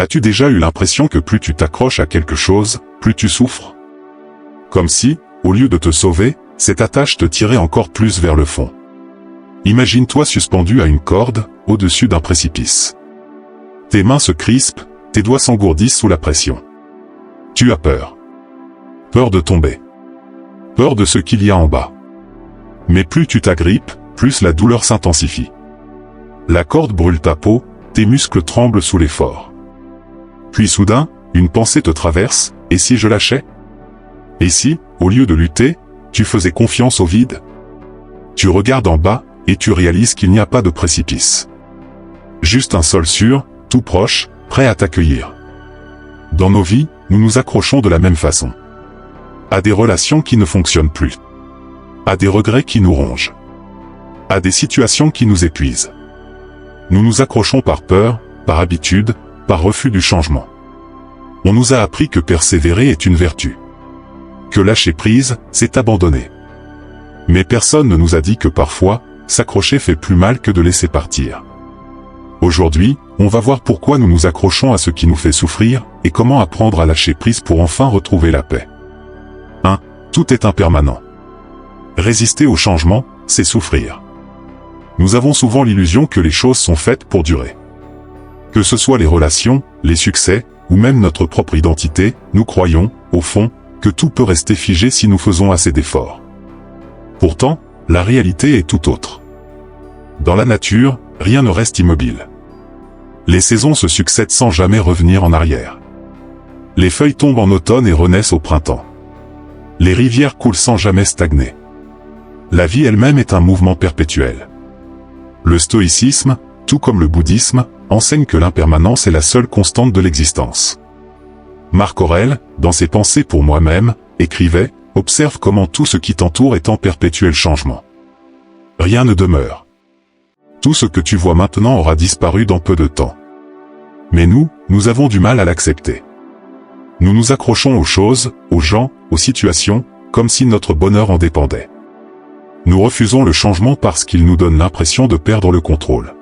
As-tu déjà eu l'impression que plus tu t'accroches à quelque chose, plus tu souffres? Comme si, au lieu de te sauver, cette attache te tirait encore plus vers le fond. Imagine-toi suspendu à une corde, au-dessus d'un précipice. Tes mains se crispent, tes doigts s'engourdissent sous la pression. Tu as peur. Peur de tomber. Peur de ce qu'il y a en bas. Mais plus tu t'agrippes, plus la douleur s'intensifie. La corde brûle ta peau, tes muscles tremblent sous l'effort. Puis soudain, une pensée te traverse, et si je lâchais? Et si, au lieu de lutter, tu faisais confiance au vide? Tu regardes en bas, et tu réalises qu'il n'y a pas de précipice. Juste un sol sûr, tout proche, prêt à t'accueillir. Dans nos vies, nous nous accrochons de la même façon. À des relations qui ne fonctionnent plus. À des regrets qui nous rongent. À des situations qui nous épuisent. Nous nous accrochons par peur, par habitude, par refus du changement. On nous a appris que persévérer est une vertu. Que lâcher prise, c'est abandonner. Mais personne ne nous a dit que parfois, s'accrocher fait plus mal que de laisser partir. Aujourd'hui, on va voir pourquoi nous nous accrochons à ce qui nous fait souffrir, et comment apprendre à lâcher prise pour enfin retrouver la paix. 1. Tout est impermanent. Résister au changement, c'est souffrir. Nous avons souvent l'illusion que les choses sont faites pour durer. Que ce soit les relations, les succès, ou même notre propre identité, nous croyons, au fond, que tout peut rester figé si nous faisons assez d'efforts. Pourtant, la réalité est tout autre. Dans la nature, rien ne reste immobile. Les saisons se succèdent sans jamais revenir en arrière. Les feuilles tombent en automne et renaissent au printemps. Les rivières coulent sans jamais stagner. La vie elle-même est un mouvement perpétuel. Le stoïcisme, tout comme le bouddhisme, enseigne que l'impermanence est la seule constante de l'existence. Marc Aurèle, dans ses Pensées pour moi-même, écrivait « Observe comment tout ce qui t'entoure est en perpétuel changement. Rien ne demeure. Tout ce que tu vois maintenant aura disparu dans peu de temps. » Mais nous avons du mal à l'accepter. Nous nous accrochons aux choses, aux gens, aux situations, comme si notre bonheur en dépendait. Nous refusons le changement parce qu'il nous donne l'impression de perdre le contrôle.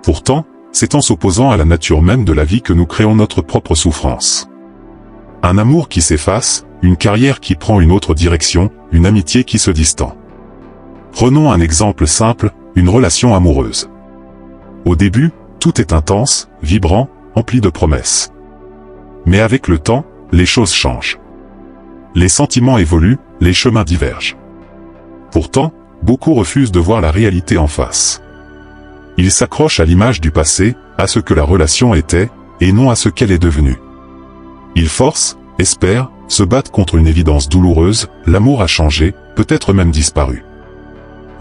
Pourtant, c'est en s'opposant à la nature même de la vie que nous créons notre propre souffrance. Un amour qui s'efface, une carrière qui prend une autre direction, une amitié qui se distend. Prenons un exemple simple, une relation amoureuse. Au début, tout est intense, vibrant, empli de promesses. Mais avec le temps, les choses changent. Les sentiments évoluent, les chemins divergent. Pourtant, beaucoup refusent de voir la réalité en face. Ils s'accrochent à l'image du passé, à ce que la relation était, et non à ce qu'elle est devenue. Ils forcent, espèrent, se battent contre une évidence douloureuse, l'amour a changé, peut-être même disparu.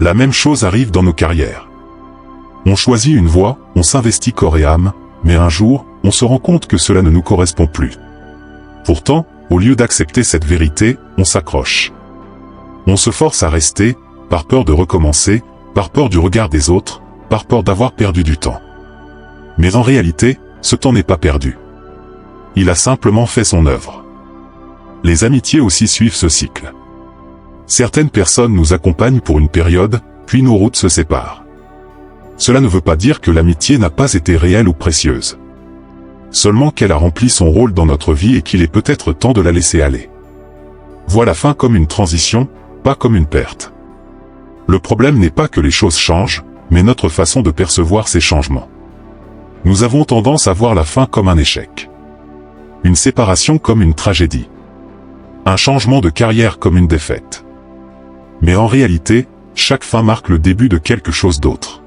La même chose arrive dans nos carrières. On choisit une voie, on s'investit corps et âme, mais un jour, on se rend compte que cela ne nous correspond plus. Pourtant, au lieu d'accepter cette vérité, on s'accroche. On se force à rester, par peur de recommencer, par peur du regard des autres, par peur d'avoir perdu du temps. Mais en réalité, ce temps n'est pas perdu. Il a simplement fait son œuvre. Les amitiés aussi suivent ce cycle. Certaines personnes nous accompagnent pour une période, puis nos routes se séparent. Cela ne veut pas dire que l'amitié n'a pas été réelle ou précieuse. Seulement qu'elle a rempli son rôle dans notre vie et qu'il est peut-être temps de la laisser aller. Vois la fin comme une transition, pas comme une perte. Le problème n'est pas que les choses changent, mais notre façon de percevoir ces changements. Nous avons tendance à voir la fin comme un échec. Une séparation comme une tragédie. Un changement de carrière comme une défaite. Mais en réalité, chaque fin marque le début de quelque chose d'autre.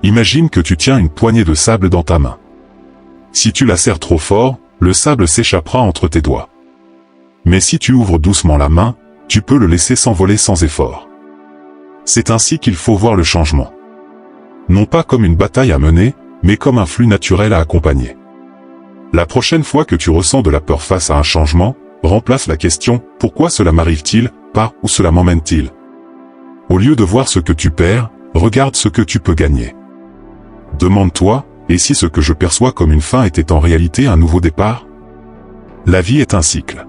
Imagine que tu tiens une poignée de sable dans ta main. Si tu la serres trop fort, le sable s'échappera entre tes doigts. Mais si tu ouvres doucement la main, tu peux le laisser s'envoler sans effort. C'est ainsi qu'il faut voir le changement. Non pas comme une bataille à mener, mais comme un flux naturel à accompagner. La prochaine fois que tu ressens de la peur face à un changement, remplace la question « Pourquoi cela m'arrive-t-il » par « Où cela m'emmène-t-il » Au lieu de voir ce que tu perds, regarde ce que tu peux gagner. Demande-toi « Et si ce que je perçois comme une fin était en réalité un nouveau départ ?» La vie est un cycle.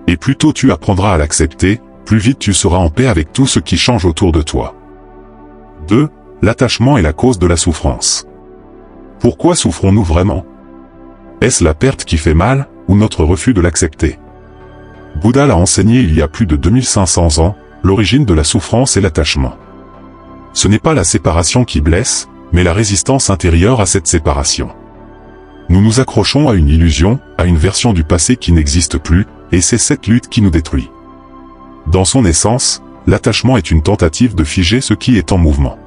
Et plus tôt tu apprendras à l'accepter, plus vite tu seras en paix avec tout ce qui change autour de toi. 2. L'attachement est la cause de la souffrance. Pourquoi souffrons-nous vraiment? Est-ce la perte qui fait mal, ou notre refus de l'accepter? Bouddha l'a enseigné il y a plus de 2500 ans, l'origine de la souffrance est l'attachement. Ce n'est pas la séparation qui blesse, mais la résistance intérieure à cette séparation. Nous nous accrochons à une illusion, à une version du passé qui n'existe plus, et c'est cette lutte qui nous détruit. Dans son essence, l'attachement est une tentative de figer ce qui est en mouvement.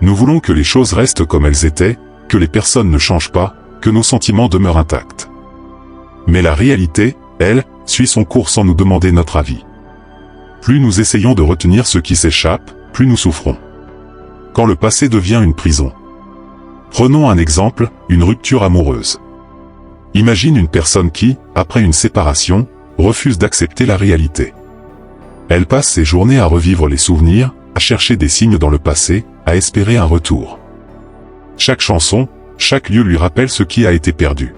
Nous voulons que les choses restent comme elles étaient, que les personnes ne changent pas, que nos sentiments demeurent intacts. Mais la réalité, elle, suit son cours sans nous demander notre avis. Plus nous essayons de retenir ce qui s'échappe, plus nous souffrons. Quand le passé devient une prison. Prenons un exemple, une rupture amoureuse. Imagine une personne qui, après une séparation, refuse d'accepter la réalité. Elle passe ses journées à revivre les souvenirs, à chercher des signes dans le passé, à espérer un retour. Chaque chanson, chaque lieu lui rappelle ce qui a été perdu.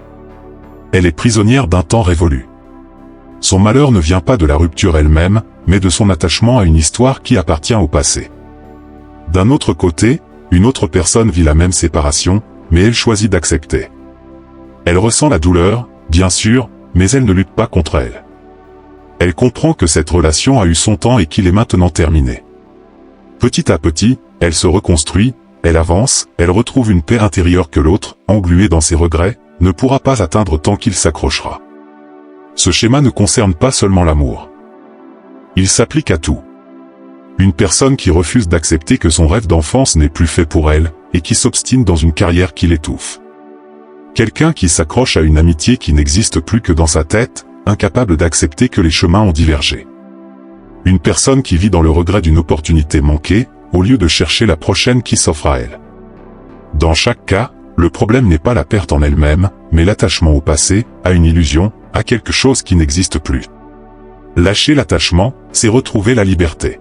Elle est prisonnière d'un temps révolu. Son malheur ne vient pas de la rupture elle-même, mais de son attachement à une histoire qui appartient au passé. D'un autre côté, une autre personne vit la même séparation, mais elle choisit d'accepter. Elle ressent la douleur, bien sûr, mais elle ne lutte pas contre elle. Elle comprend que cette relation a eu son temps et qu'il est maintenant terminé. Petit à petit, elle se reconstruit, elle avance, elle retrouve une paix intérieure que l'autre, englué dans ses regrets, ne pourra pas atteindre tant qu'il s'accrochera. Ce schéma ne concerne pas seulement l'amour. Il s'applique à tout. Une personne qui refuse d'accepter que son rêve d'enfance n'est plus fait pour elle, et qui s'obstine dans une carrière qui l'étouffe. Quelqu'un qui s'accroche à une amitié qui n'existe plus que dans sa tête, incapable d'accepter que les chemins ont divergé. Une personne qui vit dans le regret d'une opportunité manquée, au lieu de chercher la prochaine qui s'offre à elle. Dans chaque cas, le problème n'est pas la perte en elle-même, mais l'attachement au passé, à une illusion, à quelque chose qui n'existe plus. Lâcher l'attachement, c'est retrouver la liberté.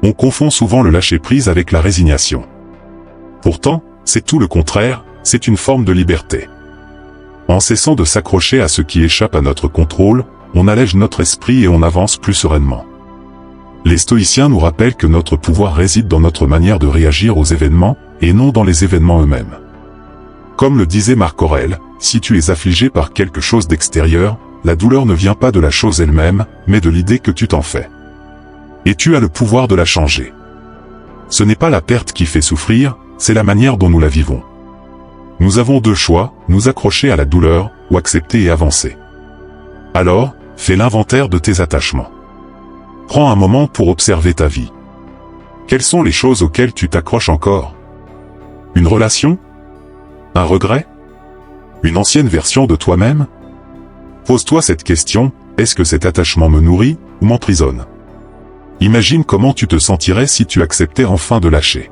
On confond souvent le lâcher-prise avec la résignation. Pourtant, c'est tout le contraire, c'est une forme de liberté. En cessant de s'accrocher à ce qui échappe à notre contrôle, on allège notre esprit et on avance plus sereinement. Les stoïciens nous rappellent que notre pouvoir réside dans notre manière de réagir aux événements, et non dans les événements eux-mêmes. Comme le disait Marc Aurèle, si tu es affligé par quelque chose d'extérieur, la douleur ne vient pas de la chose elle-même, mais de l'idée que tu t'en fais. Et tu as le pouvoir de la changer. Ce n'est pas la perte qui fait souffrir, c'est la manière dont nous la vivons. Nous avons deux choix, nous accrocher à la douleur, ou accepter et avancer. Alors, fais l'inventaire de tes attachements. Prends un moment pour observer ta vie. Quelles sont les choses auxquelles tu t'accroches encore? Une relation? Un regret? Une ancienne version de toi-même? Pose-toi cette question, est-ce que cet attachement me nourrit, ou m'emprisonne? Imagine comment tu te sentirais si tu acceptais enfin de lâcher.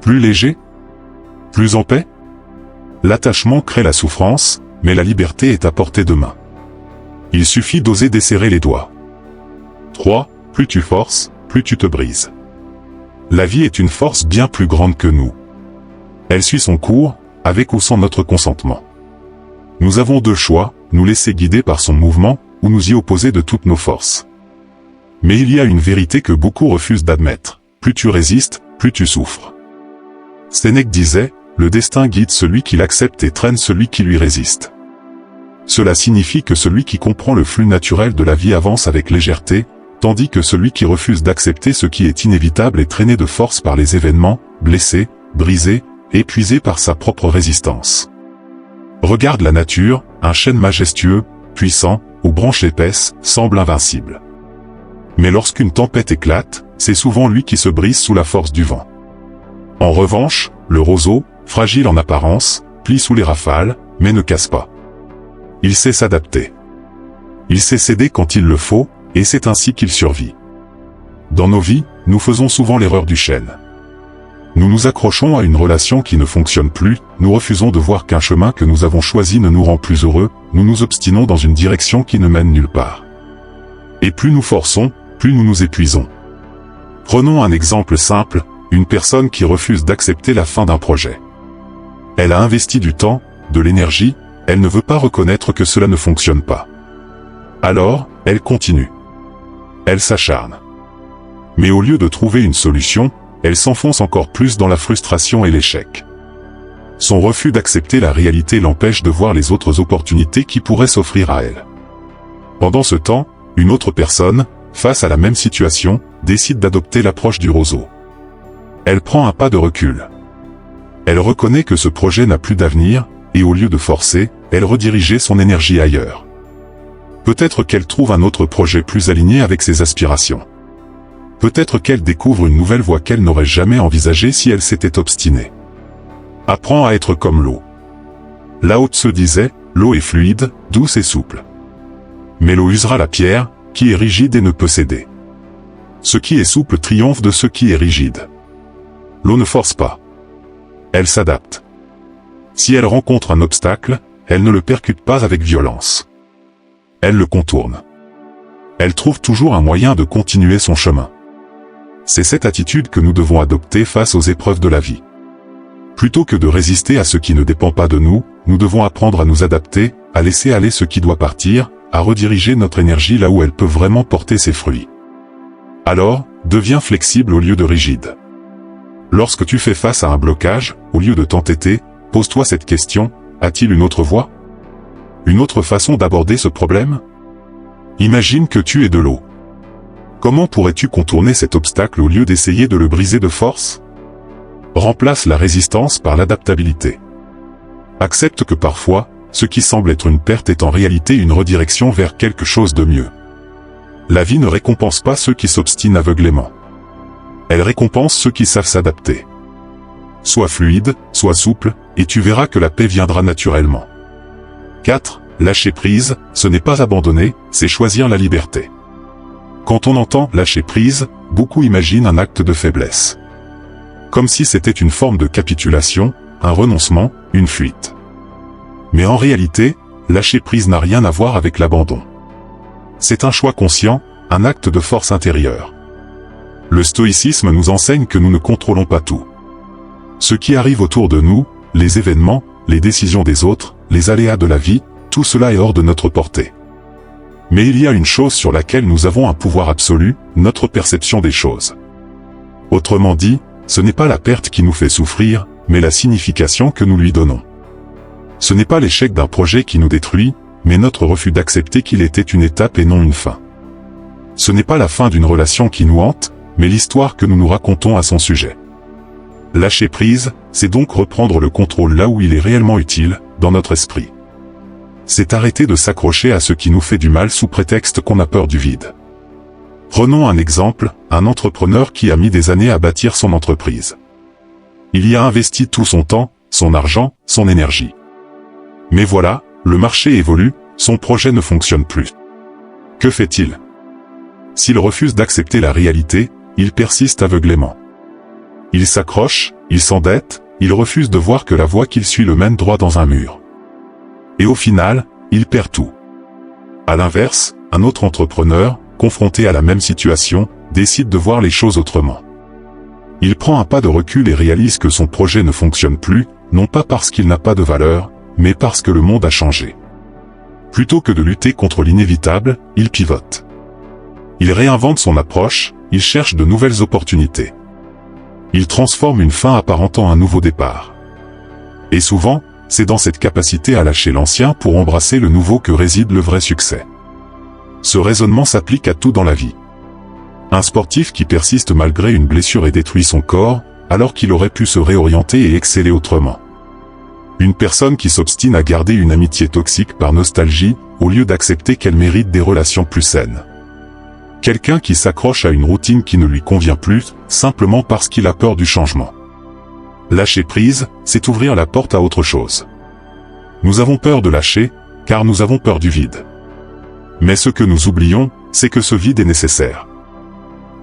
Plus léger? Plus en paix? L'attachement crée la souffrance, mais la liberté est à portée de main. Il suffit d'oser desserrer les doigts. 3. Plus tu forces, plus tu te brises. La vie est une force bien plus grande que nous. Elle suit son cours, avec ou sans notre consentement. Nous avons deux choix, nous laisser guider par son mouvement, ou nous y opposer de toutes nos forces. Mais il y a une vérité que beaucoup refusent d'admettre. Plus tu résistes, plus tu souffres. Sénèque disait, le destin guide celui qui l'accepte et traîne celui qui lui résiste. Cela signifie que celui qui comprend le flux naturel de la vie avance avec légèreté, tandis que celui qui refuse d'accepter ce qui est inévitable est traîné de force par les événements, blessé, brisé, épuisé par sa propre résistance. Regarde la nature, un chêne majestueux, puissant, aux branches épaisses, semble invincible. Mais lorsqu'une tempête éclate, c'est souvent lui qui se brise sous la force du vent. En revanche, le roseau, fragile en apparence, plie sous les rafales, mais ne casse pas. Il sait s'adapter. Il sait céder quand il le faut, et c'est ainsi qu'il survit. Dans nos vies, nous faisons souvent l'erreur du chêne. Nous nous accrochons à une relation qui ne fonctionne plus, nous refusons de voir qu'un chemin que nous avons choisi ne nous rend plus heureux, nous nous obstinons dans une direction qui ne mène nulle part. Et plus nous forçons, plus nous nous épuisons. Prenons un exemple simple, une personne qui refuse d'accepter la fin d'un projet. Elle a investi du temps, de l'énergie, elle ne veut pas reconnaître que cela ne fonctionne pas. Alors, elle continue. Elle s'acharne. Mais au lieu de trouver une solution, elle s'enfonce encore plus dans la frustration et l'échec. Son refus d'accepter la réalité l'empêche de voir les autres opportunités qui pourraient s'offrir à elle. Pendant ce temps, une autre personne, face à la même situation, décide d'adopter l'approche du roseau. Elle prend un pas de recul. Elle reconnaît que ce projet n'a plus d'avenir, et au lieu de forcer, elle redirigeait son énergie ailleurs. Peut-être qu'elle trouve un autre projet plus aligné avec ses aspirations. Peut-être qu'elle découvre une nouvelle voie qu'elle n'aurait jamais envisagée si elle s'était obstinée. Apprends à être comme l'eau. Lao Tse disait, l'eau est fluide, douce et souple. Mais l'eau usera la pierre, qui est rigide et ne peut céder. Ce qui est souple triomphe de ce qui est rigide. L'eau ne force pas. Elle s'adapte. Si elle rencontre un obstacle, elle ne le percute pas avec violence. Elle le contourne. Elle trouve toujours un moyen de continuer son chemin. C'est cette attitude que nous devons adopter face aux épreuves de la vie. Plutôt que de résister à ce qui ne dépend pas de nous, nous devons apprendre à nous adapter, à laisser aller ce qui doit partir, à rediriger notre énergie là où elle peut vraiment porter ses fruits. Alors, deviens flexible au lieu de rigide. Lorsque tu fais face à un blocage, au lieu de t'entêter, pose-toi cette question, a-t-il une autre voie? Une autre façon d'aborder ce problème? Imagine que tu es de l'eau. Comment pourrais-tu contourner cet obstacle au lieu d'essayer de le briser de force? Remplace la résistance par l'adaptabilité. Accepte que parfois, ce qui semble être une perte est en réalité une redirection vers quelque chose de mieux. La vie ne récompense pas ceux qui s'obstinent aveuglément. Elle récompense ceux qui savent s'adapter. Sois fluide, sois souple, et tu verras que la paix viendra naturellement. 4. Lâcher prise, ce n'est pas abandonner, c'est choisir la liberté. Quand on entend « lâcher prise », beaucoup imaginent un acte de faiblesse. Comme si c'était une forme de capitulation, un renoncement, une fuite. Mais en réalité, lâcher prise n'a rien à voir avec l'abandon. C'est un choix conscient, un acte de force intérieure. Le stoïcisme nous enseigne que nous ne contrôlons pas tout. Ce qui arrive autour de nous, les événements, les décisions des autres, les aléas de la vie, tout cela est hors de notre portée. Mais il y a une chose sur laquelle nous avons un pouvoir absolu, notre perception des choses. Autrement dit, ce n'est pas la perte qui nous fait souffrir, mais la signification que nous lui donnons. Ce n'est pas l'échec d'un projet qui nous détruit, mais notre refus d'accepter qu'il était une étape et non une fin. Ce n'est pas la fin d'une relation qui nous hante, mais l'histoire que nous nous racontons à son sujet. Lâcher prise, c'est donc reprendre le contrôle là où il est réellement utile, dans notre esprit. C'est arrêter de s'accrocher à ce qui nous fait du mal sous prétexte qu'on a peur du vide. Prenons un exemple, un entrepreneur qui a mis des années à bâtir son entreprise. Il y a investi tout son temps, son argent, son énergie. Mais voilà, le marché évolue, son projet ne fonctionne plus. Que fait-il? S'il refuse d'accepter la réalité, il persiste aveuglément. Il s'accroche, il s'endette, il refuse de voir que la voie qu'il suit le mène droit dans un mur. Et au final, il perd tout. À l'inverse, un autre entrepreneur, confronté à la même situation, décide de voir les choses autrement. Il prend un pas de recul et réalise que son projet ne fonctionne plus, non pas parce qu'il n'a pas de valeur, mais parce que le monde a changé. Plutôt que de lutter contre l'inévitable, il pivote. Il réinvente son approche, il cherche de nouvelles opportunités. Il transforme une fin apparentant un nouveau départ. Et souvent, c'est dans cette capacité à lâcher l'ancien pour embrasser le nouveau que réside le vrai succès. Ce raisonnement s'applique à tout dans la vie. Un sportif qui persiste malgré une blessure et détruit son corps, alors qu'il aurait pu se réorienter et exceller autrement. Une personne qui s'obstine à garder une amitié toxique par nostalgie, au lieu d'accepter qu'elle mérite des relations plus saines. Quelqu'un qui s'accroche à une routine qui ne lui convient plus, simplement parce qu'il a peur du changement. Lâcher prise, c'est ouvrir la porte à autre chose. Nous avons peur de lâcher, car nous avons peur du vide. Mais ce que nous oublions, c'est que ce vide est nécessaire.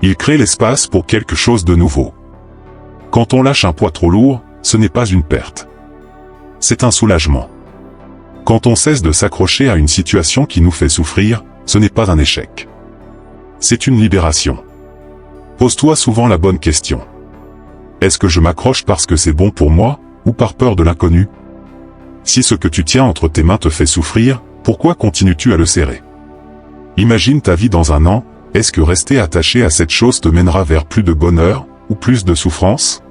Il crée l'espace pour quelque chose de nouveau. Quand on lâche un poids trop lourd, ce n'est pas une perte. C'est un soulagement. Quand on cesse de s'accrocher à une situation qui nous fait souffrir, ce n'est pas un échec. C'est une libération. Pose-toi souvent la bonne question. Est-ce que je m'accroche parce que c'est bon pour moi, ou par peur de l'inconnu? Si ce que tu tiens entre tes mains te fait souffrir, pourquoi continues-tu à le serrer? Imagine ta vie dans un an, est-ce que rester attaché à cette chose te mènera vers plus de bonheur, ou plus de souffrance?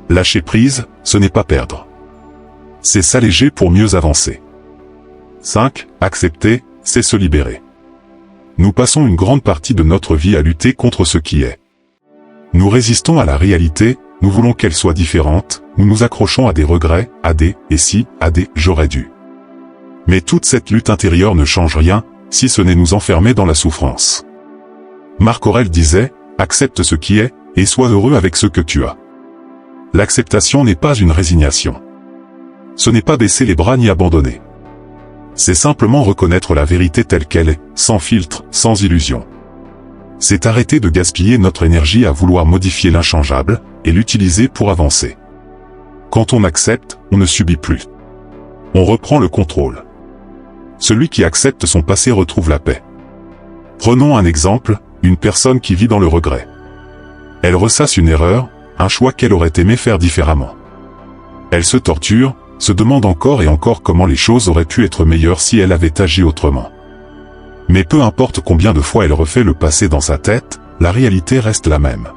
Lâcher prise, ce n'est pas perdre. c'est s'alléger pour mieux avancer. 5. Accepter, c'est se libérer. Nous passons une grande partie de notre vie à lutter contre ce qui est. Nous résistons à la réalité, nous voulons qu'elle soit différente, nous nous accrochons à des regrets, à des « et si », à des « j'aurais dû ». Mais toute cette lutte intérieure ne change rien, si ce n'est nous enfermer dans la souffrance. Marc Aurèle disait « Accepte ce qui est, et sois heureux avec ce que tu as ». L'acceptation n'est pas une résignation. Ce n'est pas baisser les bras ni abandonner. C'est simplement reconnaître la vérité telle qu'elle est, sans filtre, sans illusion. C'est arrêter de gaspiller notre énergie à vouloir modifier l'inchangeable, et l'utiliser pour avancer. Quand on accepte, on ne subit plus. On reprend le contrôle. Celui qui accepte son passé retrouve la paix. Prenons un exemple, une personne qui vit dans le regret. Elle ressasse une erreur, un choix qu'elle aurait aimé faire différemment. Elle se torture, se demande encore et encore comment les choses auraient pu être meilleures si elle avait agi autrement. Mais peu importe combien de fois elle refait le passé dans sa tête, la réalité reste la même.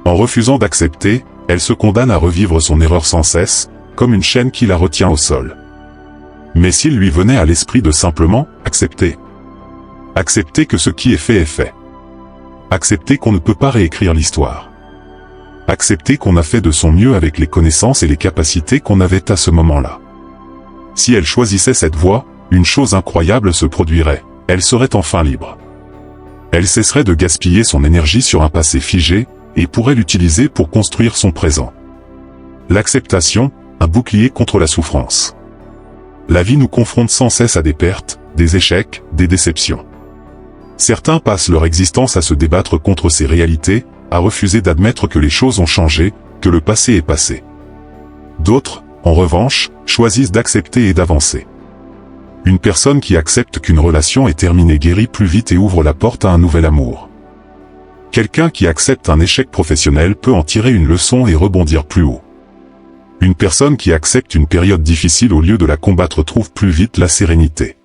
En refusant d'accepter, elle se condamne à revivre son erreur sans cesse, comme une chaîne qui la retient au sol. Mais s'il lui venait à l'esprit de simplement accepter. Accepter que ce qui est fait est fait. Accepter qu'on ne peut pas réécrire l'histoire. Accepter qu'on a fait de son mieux avec les connaissances et les capacités qu'on avait à ce moment-là. Si elle choisissait cette voie, une chose incroyable se produirait. Elle serait enfin libre. Elle cesserait de gaspiller son énergie sur un passé figé, et pourrait l'utiliser pour construire son présent. L'acceptation, un bouclier contre la souffrance. La vie nous confronte sans cesse à des pertes, des échecs, des déceptions. Certains passent leur existence à se débattre contre ces réalités, à refuser d'admettre que les choses ont changé, que le passé est passé. D'autres, en revanche, choisissent d'accepter et d'avancer. Une personne qui accepte qu'une relation est terminée guérit plus vite et ouvre la porte à un nouvel amour. Quelqu'un qui accepte un échec professionnel peut en tirer une leçon et rebondir plus haut. Une personne qui accepte une période difficile au lieu de la combattre trouve plus vite la sérénité.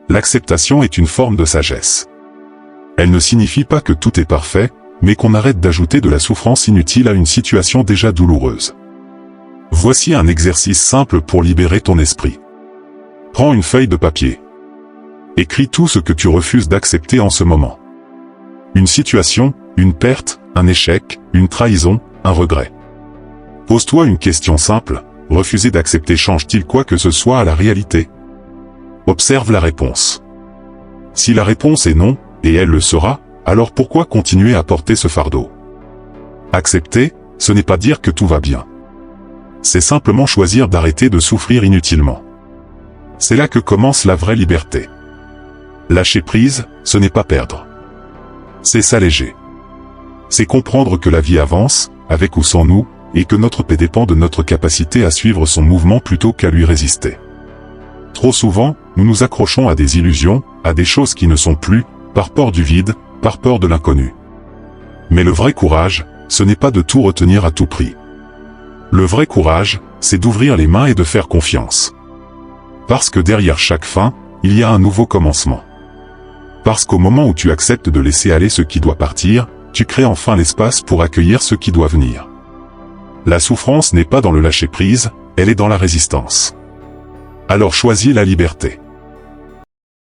L'acceptation est une forme de sagesse. Elle ne signifie pas que tout est parfait, mais qu'on arrête d'ajouter de la souffrance inutile à une situation déjà douloureuse. Voici un exercice simple pour libérer ton esprit. Prends une feuille de papier. Écris tout ce que tu refuses d'accepter en ce moment. Une situation, une perte, un échec, une trahison, un regret. Pose-toi une question simple, refuser d'accepter change-t-il quoi que ce soit à la réalité? Observe la réponse. Si la réponse est non, et elle le sera, alors pourquoi continuer à porter ce fardeau? Accepter, ce n'est pas dire que tout va bien. C'est simplement choisir d'arrêter de souffrir inutilement. C'est là que commence la vraie liberté. Lâcher prise, ce n'est pas perdre. C'est s'alléger. C'est comprendre que la vie avance, avec ou sans nous, et que notre paix dépend de notre capacité à suivre son mouvement plutôt qu'à lui résister. Trop souvent, nous nous accrochons à des illusions, à des choses qui ne sont plus, par peur du vide, par peur de l'inconnu. Mais le vrai courage, ce n'est pas de tout retenir à tout prix. Le vrai courage, c'est d'ouvrir les mains et de faire confiance. Parce que derrière chaque fin, il y a un nouveau commencement. Parce qu'au moment où tu acceptes de laisser aller ce qui doit partir, tu crées enfin l'espace pour accueillir ce qui doit venir. La souffrance n'est pas dans le lâcher-prise, elle est dans la résistance. Alors choisis la liberté.